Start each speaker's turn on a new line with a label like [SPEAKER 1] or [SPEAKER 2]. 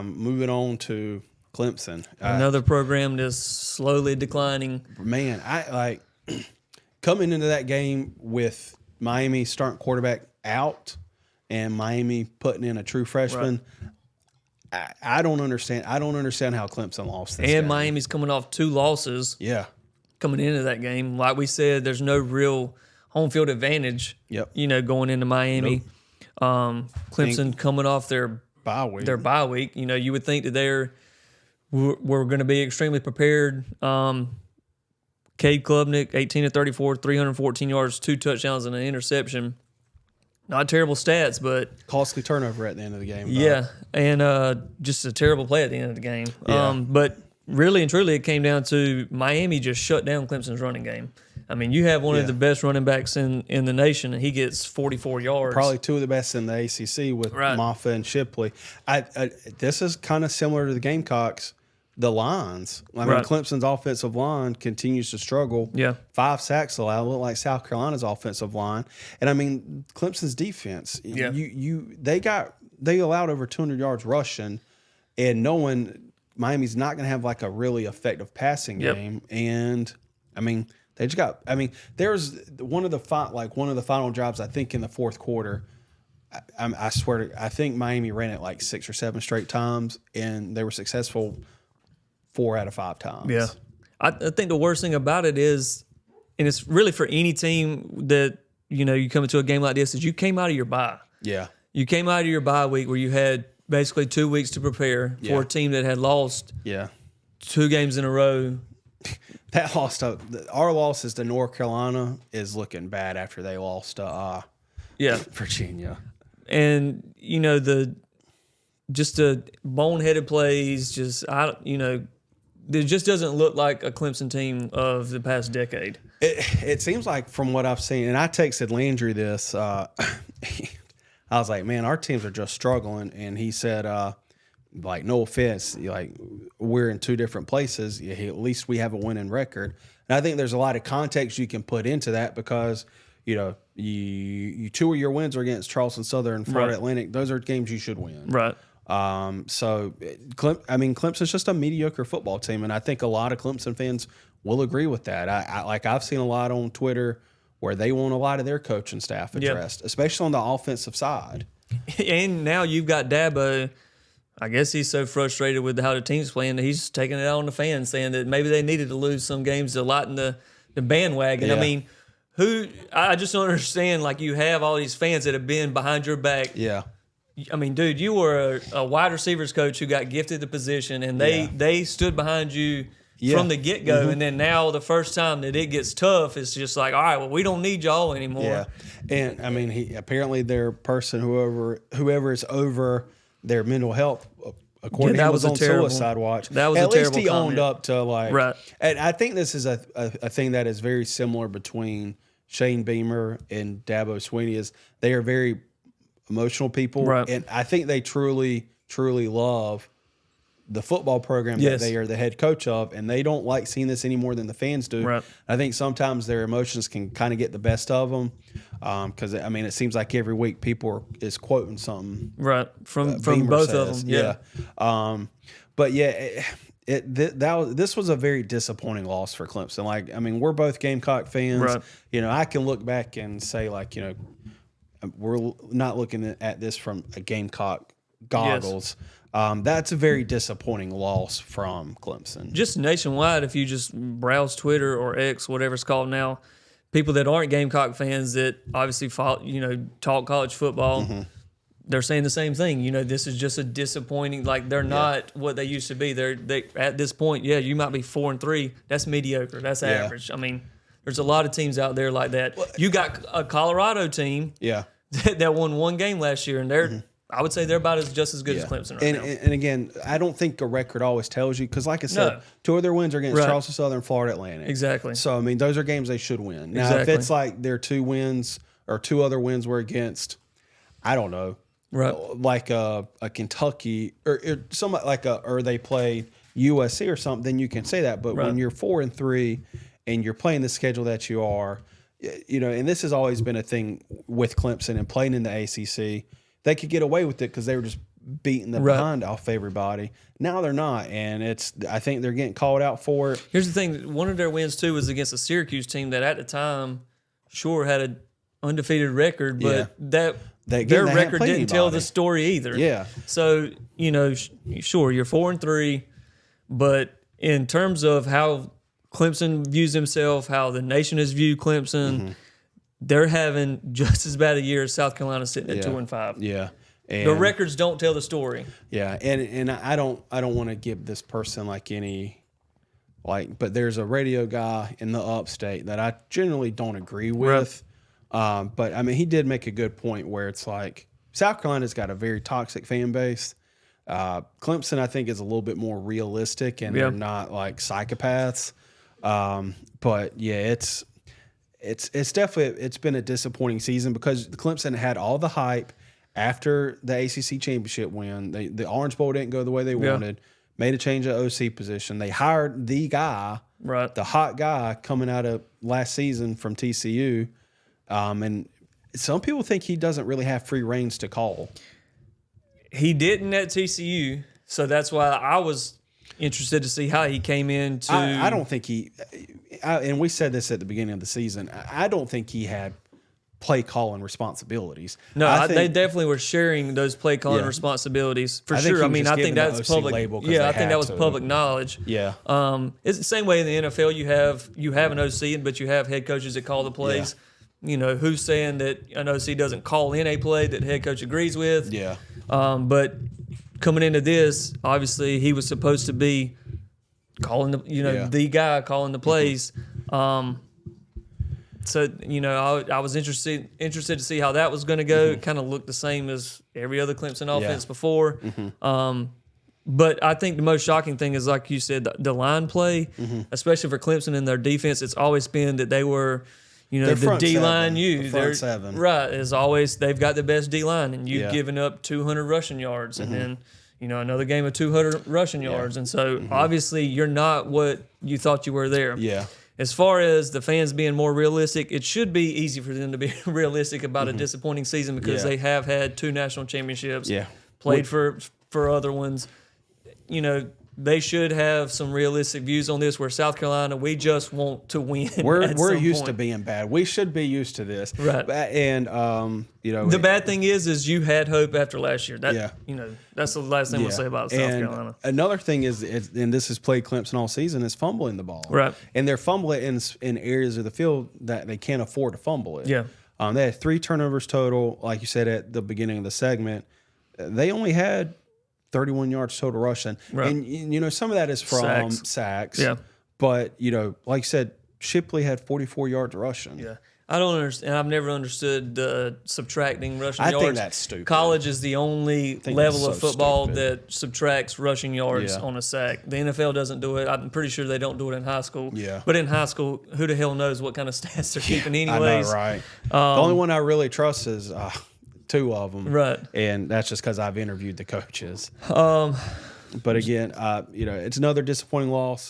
[SPEAKER 1] Moving on to Clemson.
[SPEAKER 2] Another program that's slowly declining.
[SPEAKER 1] Man, I coming into that game with Miami starting quarterback out and Miami putting in a true freshman. Right. I don't understand. I don't understand how Clemson lost this game.
[SPEAKER 2] Miami's coming off 2 losses.
[SPEAKER 1] Yeah.
[SPEAKER 2] Coming into that game. Like we said, there's no real home field advantage, going into Miami. Nope. Clemson coming off their bye week. You would think that we're going to be extremely prepared. Cade Klubnik, 18 of 34, 314 yards, 2 touchdowns, and an interception. Not terrible stats, but
[SPEAKER 1] costly turnover at the end of the game.
[SPEAKER 2] Yeah, and just a terrible play at the end of the game.
[SPEAKER 1] Yeah.
[SPEAKER 2] But really and truly, it came down to Miami just shut down Clemson's running game. I mean, you have one of the best running backs in the nation, and he gets 44 yards.
[SPEAKER 1] Probably 2 of the best in the ACC with Maffa and Shipley. This is kind of similar to the Gamecocks. The lines. I mean, Clemson's offensive line continues to struggle.
[SPEAKER 2] Yeah.
[SPEAKER 1] 5 sacks allowed. Look like South Carolina's offensive line. And I mean, Clemson's defense.
[SPEAKER 2] Yeah.
[SPEAKER 1] They allowed over 200 yards rushing, and knowing Miami's not going to have like a really effective passing game. And I mean, they just got. I mean, there's one of the final drives. I think in the fourth quarter. I swear I think Miami ran it like 6 or 7 straight times, and they were successful 4 out of 5 times.
[SPEAKER 2] Yeah. I think the worst thing about it is, and it's really for any team that, you come into a game like this, is you came out of your bye.
[SPEAKER 1] Yeah.
[SPEAKER 2] You came out of your bye week where you had basically 2 weeks to prepare for a team that had lost 2 games in a row.
[SPEAKER 1] That our losses to North Carolina is looking bad after they lost to Virginia.
[SPEAKER 2] And, the boneheaded plays, it just doesn't look like a Clemson team of the past decade.
[SPEAKER 1] It seems like from what I've seen, and I texted Landry this, I was like, man, our teams are just struggling. And he said, no offense, we're in 2 different places. At least we have a winning record. And I think there's a lot of context you can put into that because, you 2 of your wins are against Charleston Southern and Florida Atlantic. Those are games you should win.
[SPEAKER 2] Right.
[SPEAKER 1] Clemson's just a mediocre football team, and I think a lot of Clemson fans will agree with that. I've seen a lot on Twitter where they want a lot of their coaching staff addressed, especially on the offensive side.
[SPEAKER 2] And now you've got Dabo. I guess he's so frustrated with how the team's playing that he's taking it out on the fans, saying that maybe they needed to lose some games to lighten the bandwagon.
[SPEAKER 1] Yeah.
[SPEAKER 2] I mean, I just don't understand. Like, you have all these fans that have been behind your back.
[SPEAKER 1] Yeah.
[SPEAKER 2] I mean, dude, you were a wide receivers coach who got gifted the position, and they stood behind you from the get-go. And then now the first time that it gets tough, it's just like, all right, well, we don't need y'all anymore.
[SPEAKER 1] Yeah. And, I mean, apparently their person, whoever is over their mental health, according to him, was on suicide watch.
[SPEAKER 2] That was
[SPEAKER 1] At
[SPEAKER 2] a
[SPEAKER 1] least
[SPEAKER 2] terrible
[SPEAKER 1] he
[SPEAKER 2] comment.
[SPEAKER 1] owned up to,
[SPEAKER 2] Right.
[SPEAKER 1] And I think this is a thing that is very similar between Shane Beamer and Dabo Swinney is they are very emotional people.
[SPEAKER 2] Right.
[SPEAKER 1] And I think they truly, truly love the football program that they are the head coach of, and they don't like seeing this any more than the fans do.
[SPEAKER 2] Right.
[SPEAKER 1] I think sometimes their emotions can kind of get the best of them because, I mean, it seems like every week people is quoting something.
[SPEAKER 2] Right, from
[SPEAKER 1] Beamer
[SPEAKER 2] both
[SPEAKER 1] says.
[SPEAKER 2] of them. Yeah.
[SPEAKER 1] But, this was a very disappointing loss for Clemson. Like, I mean, we're both Gamecock fans.
[SPEAKER 2] Right.
[SPEAKER 1] I can look back and say, like, we're not looking at this from a Gamecock goggles. Yes. That's a very disappointing loss from Clemson.
[SPEAKER 2] Just nationwide, if you just browse Twitter or X, whatever it's called now, people that aren't Gamecock fans that obviously follow, talk college football, they're saying the same thing. This is just a disappointing. Like, they're not what they used to be. They at this point, you might be 4-3. That's mediocre. That's average. I mean, there's a lot of teams out there like that. You got a Colorado team that won 1 game last year, and they're I would say they're about just as good as Clemson right now.
[SPEAKER 1] And again, I don't think a record always tells you because, like I said, 2 of their wins are against Charleston Southern, Florida Atlantic.
[SPEAKER 2] Exactly.
[SPEAKER 1] So, I mean, those are games they should win. Now, if it's like their 2 wins or 2 other wins were against, I don't know, like a Kentucky or somebody or they play USC or something, then you can say that. But when you're 4-3 and you're playing the schedule that you are, and this has always been a thing with Clemson and playing in the ACC. They could get away with it because they were just beating the behind off everybody. Now they're not, and I think they're getting called out for it.
[SPEAKER 2] Here's the thing: one of their wins too was against a Syracuse team that at the time, sure, had an undefeated record, but their record didn't tell the story either.
[SPEAKER 1] Yeah.
[SPEAKER 2] So sure, you're 4-3, but in terms of how Clemson views himself, how the nation has viewed Clemson, they're having just as bad a year as South Carolina sitting at 2-5.
[SPEAKER 1] Yeah. And
[SPEAKER 2] the records don't tell the story.
[SPEAKER 1] Yeah, and I don't want to give this person but there's a radio guy in the upstate that I generally don't agree with. But I mean, he did make a good point where it's like South Carolina's got a very toxic fan base. Clemson, I think, is a little bit more realistic, and they're not like psychopaths. But yeah, it's definitely been a disappointing season because Clemson had all the hype after the ACC championship win. The Orange Bowl didn't go the way they wanted. Made a change at OC position. They hired the guy, the hot guy coming out of last season from TCU. And some people think he doesn't really have free reins to call.
[SPEAKER 2] He didn't at TCU, so that's why I was interested to see how he came into.
[SPEAKER 1] I don't think and we said this at the beginning of the season, I don't think he had play calling responsibilities.
[SPEAKER 2] No, they definitely were sharing those play calling responsibilities for sure. I mean, I think that's public. Yeah, I think that was public knowledge.
[SPEAKER 1] Yeah.
[SPEAKER 2] It's the same way in the NFL. You have an OC, but you have head coaches that call the plays. Yeah. Who's saying that an OC doesn't call in a play that the head coach agrees with?
[SPEAKER 1] Yeah.
[SPEAKER 2] But coming into this, obviously he was supposed to be calling the guy calling the plays. So I was interested to see how that was going to go. It kind of looked the same as every other Clemson offense before. But I think the most shocking thing is, like you said, the line play, especially for Clemson and their defense. It's always been that they were, the D line.
[SPEAKER 1] Front seven,
[SPEAKER 2] right? As always, they've got the best D line, and you've given up 200 rushing yards, and then another game of 200 rushing yards, and so obviously you're not what you thought you were there.
[SPEAKER 1] Yeah.
[SPEAKER 2] As far as the fans being more realistic, it should be easy for them to be realistic about a disappointing season because they have had 2 national championships, played for other ones. They should have some realistic views on this. Where South Carolina, we just want to win.
[SPEAKER 1] We're used to being bad. We should be used to this,
[SPEAKER 2] right?
[SPEAKER 1] And
[SPEAKER 2] the bad thing is you had hope after last year. That's the last thing we'll say about South Carolina.
[SPEAKER 1] Another thing is, and this has played Clemson all season, is fumbling the ball,
[SPEAKER 2] right?
[SPEAKER 1] And they're fumbling in areas of the field that they can't afford to fumble it.
[SPEAKER 2] Yeah.
[SPEAKER 1] They had 3 turnovers total, like you said at the beginning of the segment. They only had 31 yards total rushing. Right. And, some of that is from sacks.
[SPEAKER 2] Yeah.
[SPEAKER 1] But, like you said, Shipley had 44 yards rushing.
[SPEAKER 2] Yeah. I don't understand. I've never understood subtracting rushing yards.
[SPEAKER 1] I think that's stupid.
[SPEAKER 2] College is the only level of football that subtracts rushing yards on a sack. The NFL doesn't do it. I'm pretty sure they don't do it in high school.
[SPEAKER 1] Yeah.
[SPEAKER 2] But in high school, who the hell knows what kind of stats they're keeping anyways?
[SPEAKER 1] I know, right? The only one I really trust is 2 of them.
[SPEAKER 2] Right.
[SPEAKER 1] And that's just because I've interviewed the coaches. But again, it's another disappointing loss.